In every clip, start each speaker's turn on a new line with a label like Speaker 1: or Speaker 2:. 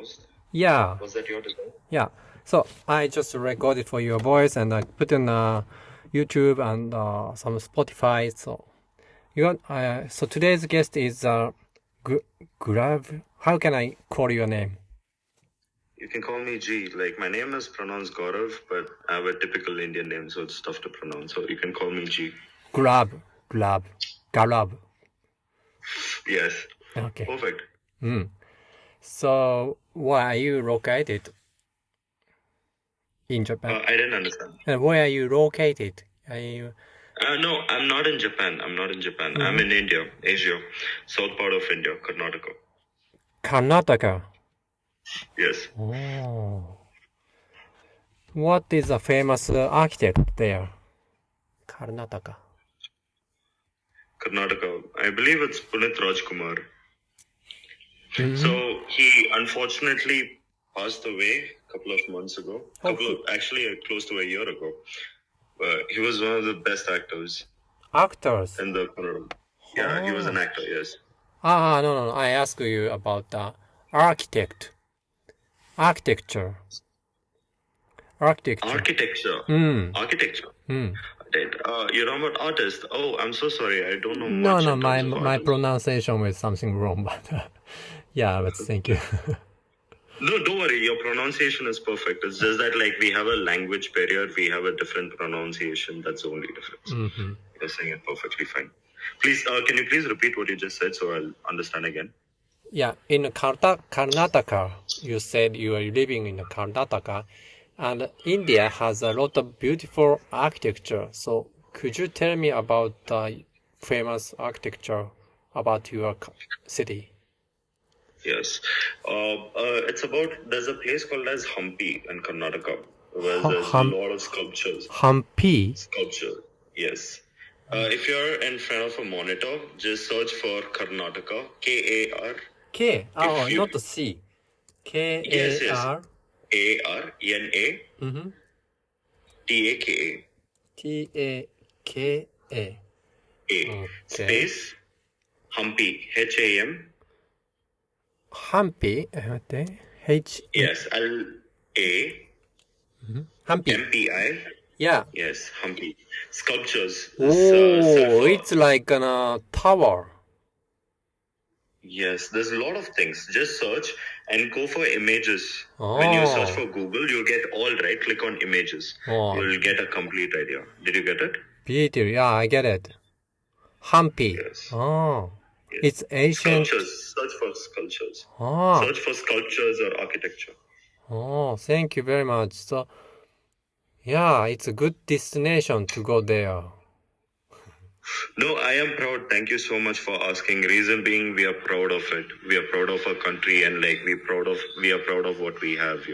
Speaker 1: host.
Speaker 2: Yeah,
Speaker 1: Was that your design?
Speaker 2: yeah. So I just recorded for your voice and I put in YouTube and some Spotify. So so today's guest is Grav. How can I call your name?
Speaker 1: You can call me G. Like, my name is pronounced Gaurav, but I have a typical Indian name, so it's tough to pronounce. So you can call me G.
Speaker 2: Garab.
Speaker 1: Yes.
Speaker 2: Okay.
Speaker 1: Perfect.
Speaker 2: So where are you located in Japan?
Speaker 1: I didn't understand.
Speaker 2: And where are you located? Are you?
Speaker 1: No, I'm not in Japan. I'm in India, Asia, south part of India, Karnataka.
Speaker 2: Karnataka.
Speaker 1: Yes.
Speaker 2: Oh. What is a famous architect there? Karnataka.
Speaker 1: Karnataka. I believe it's Punit Rajkumar. So he unfortunately passed away a couple of months ago. Close to a year ago. He was one of the best actors
Speaker 2: Actors.
Speaker 1: in the Kannada. Yeah, he was an actor. Yes.
Speaker 2: No. I ask you about the architect. Architecture.
Speaker 1: Architecture. Architecture. Right. You're talking about artist. Oh, I'm so sorry. I don't know much
Speaker 2: No,
Speaker 1: in terms of
Speaker 2: my
Speaker 1: artists.
Speaker 2: pronunciation was something wrong, but yeah, but thank you.
Speaker 1: No, don't worry. Your pronunciation is perfect. It's just that, like, we have a language barrier. We have a different pronunciation. That's the only difference. You're saying it perfectly fine. Please, can you please repeat what you just said so I'll understand again?
Speaker 2: Yeah, in Karnataka, you said you are living in Karnataka, and India has a lot of beautiful architecture. So could you tell me about the famous architecture about your city?
Speaker 1: Yes. There's a place called as Hampi in Karnataka where there's a lot of sculptures.
Speaker 2: Hampi?
Speaker 1: Sculpture. Yes. If you're in front of a monitor, just search for Karnataka, K-A-R.
Speaker 2: K. Oh,
Speaker 1: If you,
Speaker 2: not C.
Speaker 1: yes,
Speaker 2: K-A-R.
Speaker 1: A-R-E-N-A T-A-K-A.
Speaker 2: T-A-K-A.
Speaker 1: A.
Speaker 2: Okay.
Speaker 1: Space Hampi, H-A-M.
Speaker 2: Hampi. H.
Speaker 1: Yes, L-A.
Speaker 2: Hampi.
Speaker 1: M-P-I.
Speaker 2: Yeah.
Speaker 1: Yes, Hampi. Sculptures.
Speaker 2: Oh, it's like a tower.
Speaker 1: Yes, there's a lot of things. Just search and go for images. When you search for Google, you'll get all right. Click on images. You'll get a complete idea. Did you get it?
Speaker 2: Beautiful. Yeah, I get it. Hampi.
Speaker 1: Yes.
Speaker 2: Oh.
Speaker 1: Yes.
Speaker 2: It's ancient.
Speaker 1: Sculptures. Search for sculptures.
Speaker 2: Oh.
Speaker 1: Search for sculptures or architecture.
Speaker 2: Oh, thank you very much. So, yeah, it's a good destination to go there.
Speaker 1: No, I am proud. Thank you so much for asking. Reason being, we are proud of it. We are proud of our country, and like we are proud of what we have.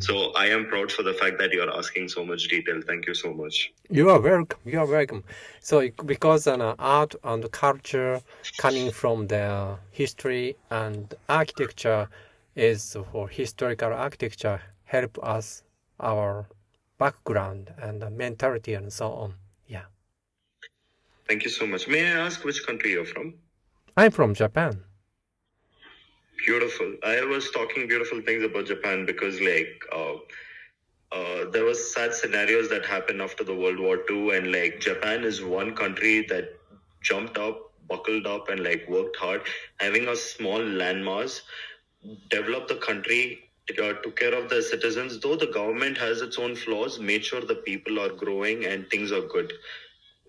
Speaker 1: So I am proud for the fact that you are asking so much detail. Thank you so much.
Speaker 2: You are welcome. You are welcome. So because art and culture coming from the history and architecture is for historical architecture help us our background and mentality and so on. Yeah.
Speaker 1: Thank you so much. May I ask which country you're from?
Speaker 2: I'm from Japan.
Speaker 1: Beautiful. I was talking beautiful things about Japan because there was sad scenarios that happened after the World War II, and like Japan is one country that jumped up, buckled up, and like worked hard, having a small landmass, developed the country, took care of the citizens. Though the government has its own flaws, made sure the people are growing and things are good.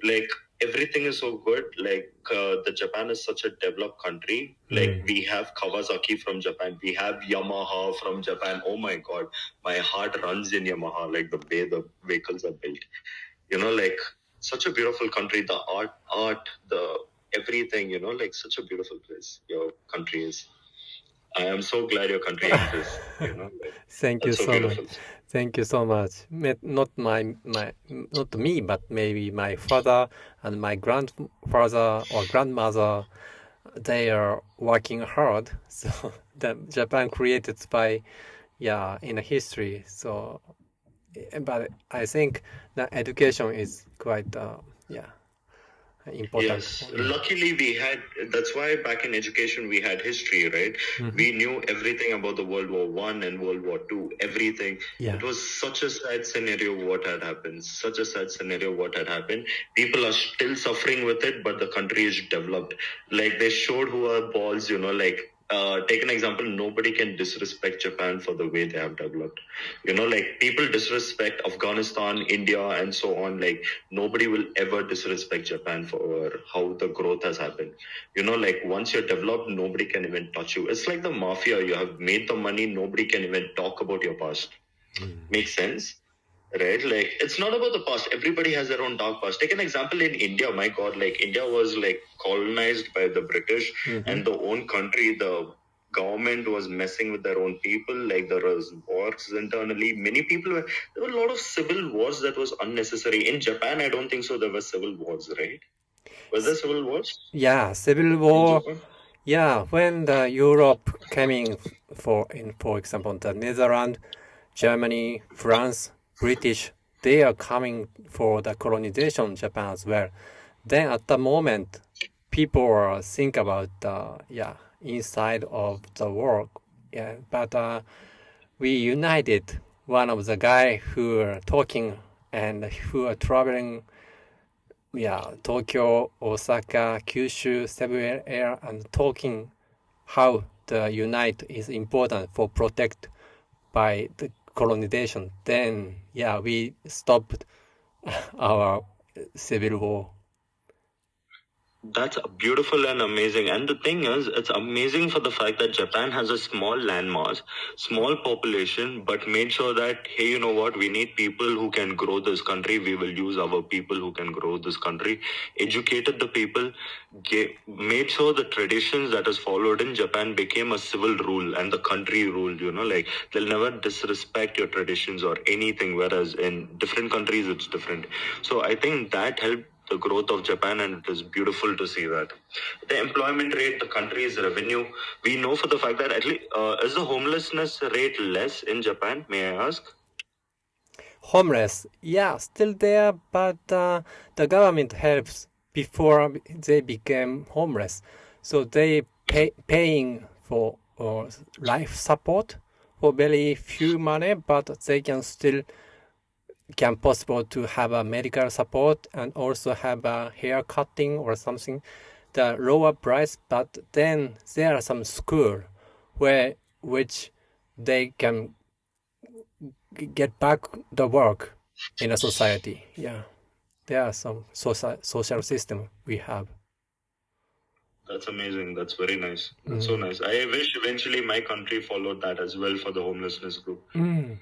Speaker 1: Like everything is so good. Like the Japan is such a developed country. Like we have Kawasaki from Japan, we have Yamaha from Japan. Oh my god, my heart runs in Yamaha, like the way the vehicles are built. Like such a beautiful country. The art, the everything. Like such a beautiful place your country is. I am so glad your country exists.
Speaker 2: Thank you
Speaker 1: so
Speaker 2: so much.
Speaker 1: beautiful.
Speaker 2: Thank you so much. Not me, but maybe my father and my grandfather or grandmother, they are working hard. So the Japan created by, in a history. So, but I think the education is quite, important
Speaker 1: Yes,
Speaker 2: for yeah.
Speaker 1: luckily we had. That's why back in education we had history, right?
Speaker 2: Hmm.
Speaker 1: We knew everything about the World War One and World War Two. Everything.
Speaker 2: Yeah.
Speaker 1: It was such a sad scenario. What had happened? Such a sad scenario. What had happened? People are still suffering with it, but the country is developed. Like they showed who are balls. Like take an example. Nobody can disrespect Japan for the way they have developed. Like people disrespect Afghanistan, India, and so on. Like nobody will ever disrespect Japan for how the growth has happened. Like once you're developed, nobody can even touch you. It's like the mafia. You have made the money, nobody can even talk about your past.
Speaker 2: Mm.
Speaker 1: Makes sense? Right? Like it's not about the past. Everybody has their own dark past. Take an example in India. My God, like India was like colonized by the British,
Speaker 2: Hmm.
Speaker 1: and the own country, the government was messing with their own people. Like there was wars internally. Many people were there were a lot of civil wars that was unnecessary. In Japan, I don't think so. There were civil wars, right? Was there civil wars
Speaker 2: Yeah, Civil
Speaker 1: in
Speaker 2: War.
Speaker 1: Japan?
Speaker 2: Yeah, when the Europe coming for example, the Netherlands, Germany, France, British, they are coming for the colonization Japan as well. Then at the moment, people think about the yeah inside of the world. Yeah, but we united one of the guy who are talking and who are traveling yeah, Tokyo, Osaka, Kyushu, Cebu area, and talking how the unite is important for protect by the colonization. Then, yeah, we stopped our civil war.
Speaker 1: That's beautiful and amazing. And the thing is, it's amazing for the fact that Japan has a small landmass, small population, but made sure that, hey, you know what, we need people who can grow this country. We will use our people who can grow this country. Educated the people, made sure the traditions that is followed in Japan became a civil rule and the country ruled, like they'll never disrespect your traditions or anything, whereas in different countries it's different. So I think that helped the growth of Japan, and it is beautiful to see that. The employment rate, the country's revenue, we know for the fact that at least is the homelessness rate less in Japan? May I ask?
Speaker 2: Homeless, yeah, still there, but the government helps before they became homeless. So they paying for life support for very few money, but they can possible to have a medical support and also have a hair cutting or something the lower price, but then there are some school where which they can get back the work in a society. Yeah, there are some social system we have.
Speaker 1: That's amazing. That's very nice. That's so
Speaker 2: Mm.
Speaker 1: nice. I wish eventually my country followed that as well for the homelessness group.
Speaker 2: Mm.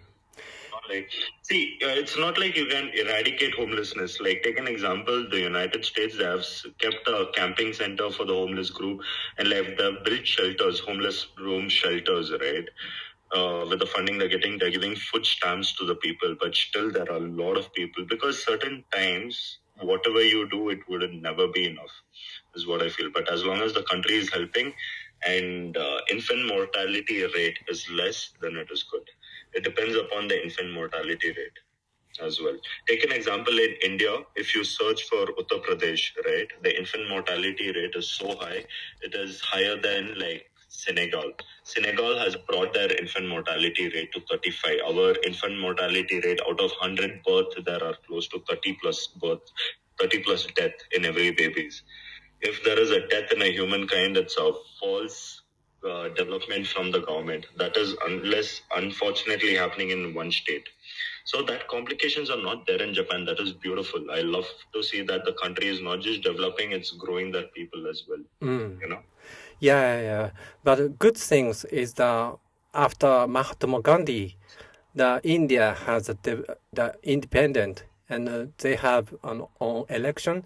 Speaker 1: Not like, see, it's not like you can eradicate homelessness. Like, take an example: the United States, they have kept a camping center for the homeless group, and like they've built shelters, homeless room shelters, right? With the funding they're giving food stamps to the people, but still there are a lot of people because certain times, whatever you do, it would never be enough, is what I feel. But as long as the country is helping and infant mortality rate is less, then it is good. It depends upon the infant mortality rate as well. Take an example in India. If you search for Uttar Pradesh, right, the infant mortality rate is so high. It is higher than like Senegal. Senegal has brought their infant mortality rate to 35. Our infant mortality rate out of 100 births, there are close to 30 plus birth, 30 plus death in every babies. If there is a death in a humankind, it's a false development from the government. That is unless unfortunately happening in one state. So that complications are not there in Japan. That is beautiful. I love to see that the country is not just developing; it's growing their people as well.
Speaker 2: Mm.
Speaker 1: You know.
Speaker 2: Yeah, yeah, yeah. But good things is that after Mahatma Gandhi, the India has the independent and they have an own election,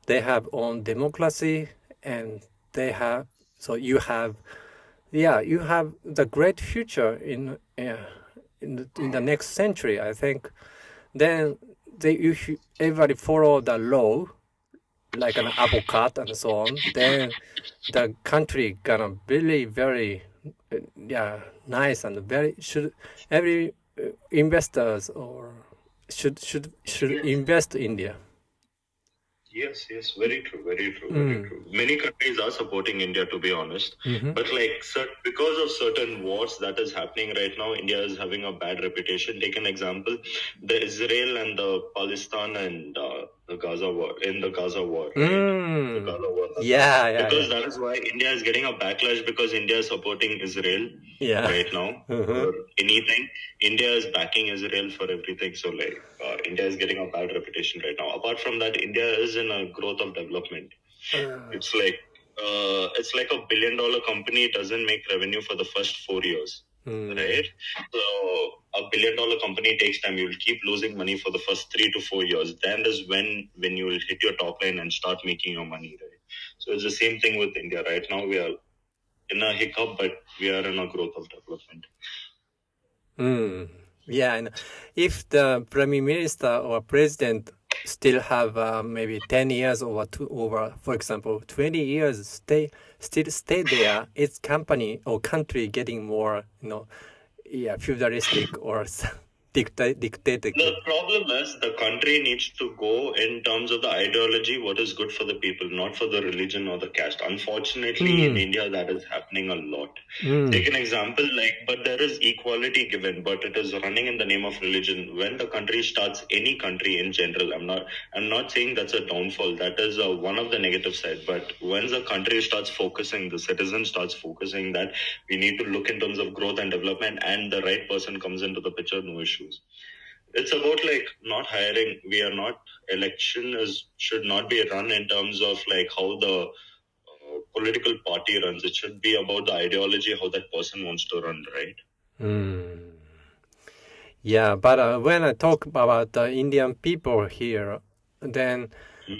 Speaker 2: they have own democracy, and they have so you have yeah you have the great future in the next century. I think then they you should everybody follow the law like an advocate and so on. Then the country gonna really very yeah nice and very should every investors or should invest India.
Speaker 1: Yes, yes, very true, very true, very
Speaker 2: Mm.
Speaker 1: true. Many countries are supporting India, to be honest.
Speaker 2: Mm-hmm.
Speaker 1: But like, because of certain wars that is happening right now, India is having a bad reputation. Take an example: the Israel and the Palestine and the Gaza war. In the Gaza war, right? The
Speaker 2: Mm.
Speaker 1: Gaza war.
Speaker 2: Yeah, yeah,
Speaker 1: Because
Speaker 2: yeah.
Speaker 1: that is why India is getting a backlash, because India is supporting Israel
Speaker 2: Yeah.
Speaker 1: right now
Speaker 2: Uh-huh.
Speaker 1: for anything. India is backing Israel for everything. So like, India is getting a bad reputation right now. Apart from that, India is in a growth of development. It's like, it's like $1 billion company doesn't make revenue for the first 4 years, right? So $1 billion company takes time. You will keep losing money for the first 3 to 4 years. Then is when you will hit your top line and start making your money, right? So it's the same thing with India. Right now we are in a hiccup, but we are in a growth of development.
Speaker 2: Mm. Yeah, and if the prime minister or president still have maybe 10 years or over, for example, 20 years, still stay there, its company or country getting more, yeah, feudalistic or dictatorial.
Speaker 1: The problem is the country needs to go in terms of the ideology, what is good for the people, not for the religion or the caste. Unfortunately, in India, that is happening a lot. Take an example, like, but there is equality given, but it is running in the name of religion. When the country starts, any country in general, I'm not saying that's a downfall. That is one of the negative side. But once the country starts focusing, the citizen starts focusing that we need to look in terms of growth and development, and the right person comes into the picture, no issues. It's about like not hiring. We are not election is should not be run in terms of like how the political party runs. It should be about the ideology, how that person wants to run, right?
Speaker 2: Mm. Yeah, but when I talk about the Indian people here, then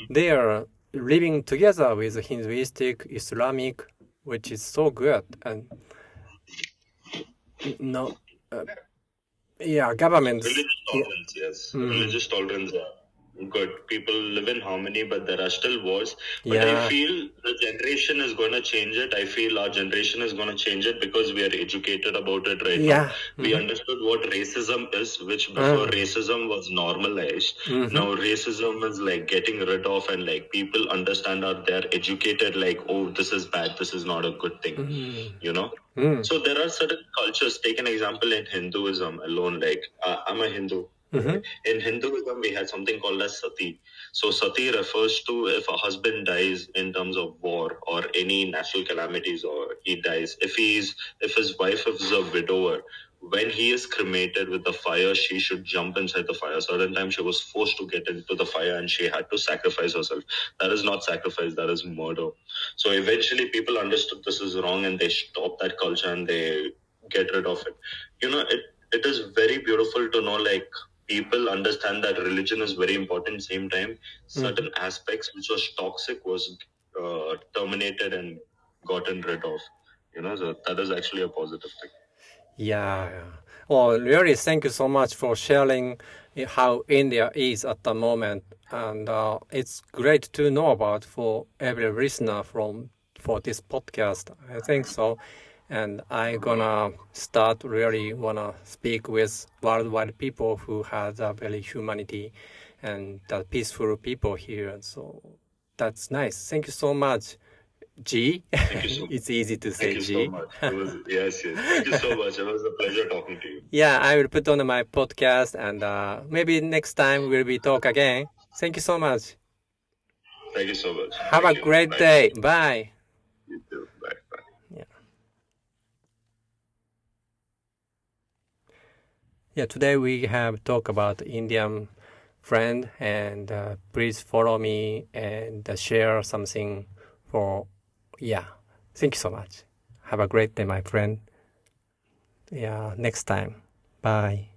Speaker 2: they are living together with Hinduistic, Islamic, which is so good. And no, uh, yeah, governments.
Speaker 1: Religious
Speaker 2: Yeah.
Speaker 1: tolerance, yes.
Speaker 2: Mm-hmm.
Speaker 1: Religious tolerance are good. People live in harmony, but there are still wars. But I
Speaker 2: Yeah.
Speaker 1: feel the generation is going to change it. I feel our generation is going to change it because we are educated about it right now.
Speaker 2: Yeah.
Speaker 1: We
Speaker 2: Mm-hmm.
Speaker 1: understood what racism is, which before
Speaker 2: Mm-hmm.
Speaker 1: racism was normalized.
Speaker 2: Mm-hmm.
Speaker 1: Now racism is like getting rid of, and like people understand that they're educated, like, oh, this is bad, this is not a good thing, you know?
Speaker 2: Mm-hmm.
Speaker 1: So there are certain cultures. Take an example in Hinduism alone. Like I'm a Hindu.
Speaker 2: Mm-hmm.
Speaker 1: Right? In Hinduism, we had something called as sati. So sati refers to if a husband dies in terms of war or any natural calamities, or he dies. If his wife is a widower, when he is cremated with the fire, she should jump inside the fire. Certain time she was forced to get into the fire and she had to sacrifice herself. That is not sacrifice. That is murder. So eventually people understood this is wrong and they stopped that culture and they get rid of it. It is very beautiful to know like people understand that religion is very important. Same time, certain aspects which was toxic was terminated and gotten rid of. So that is actually a positive thing.
Speaker 2: Yeah. Well, really, thank you so much for sharing how India is at the moment, and it's great to know about for every listener for this podcast. I think so, and I gonna start really wanna speak with worldwide people who has a very humanity and peaceful people here. So that's nice. Thank you so much, G.
Speaker 1: Thank you so much.
Speaker 2: It's easy to
Speaker 1: Thank
Speaker 2: say
Speaker 1: you so
Speaker 2: G.
Speaker 1: much. It was yes, yes. Thank you so much. It was a pleasure talking to you.
Speaker 2: Yeah, I will put on my podcast and maybe next time we'll be talk again. Thank you so much.
Speaker 1: Thank you so much.
Speaker 2: Have a
Speaker 1: Thank you.
Speaker 2: great
Speaker 1: Bye.
Speaker 2: day. Bye.
Speaker 1: You too. Bye. Bye.
Speaker 2: Yeah. Yeah, today we have talked about Indian friend and please follow me and share something for yeah. Thank you so much. Have a great day, my friend. Yeah, next time. Bye.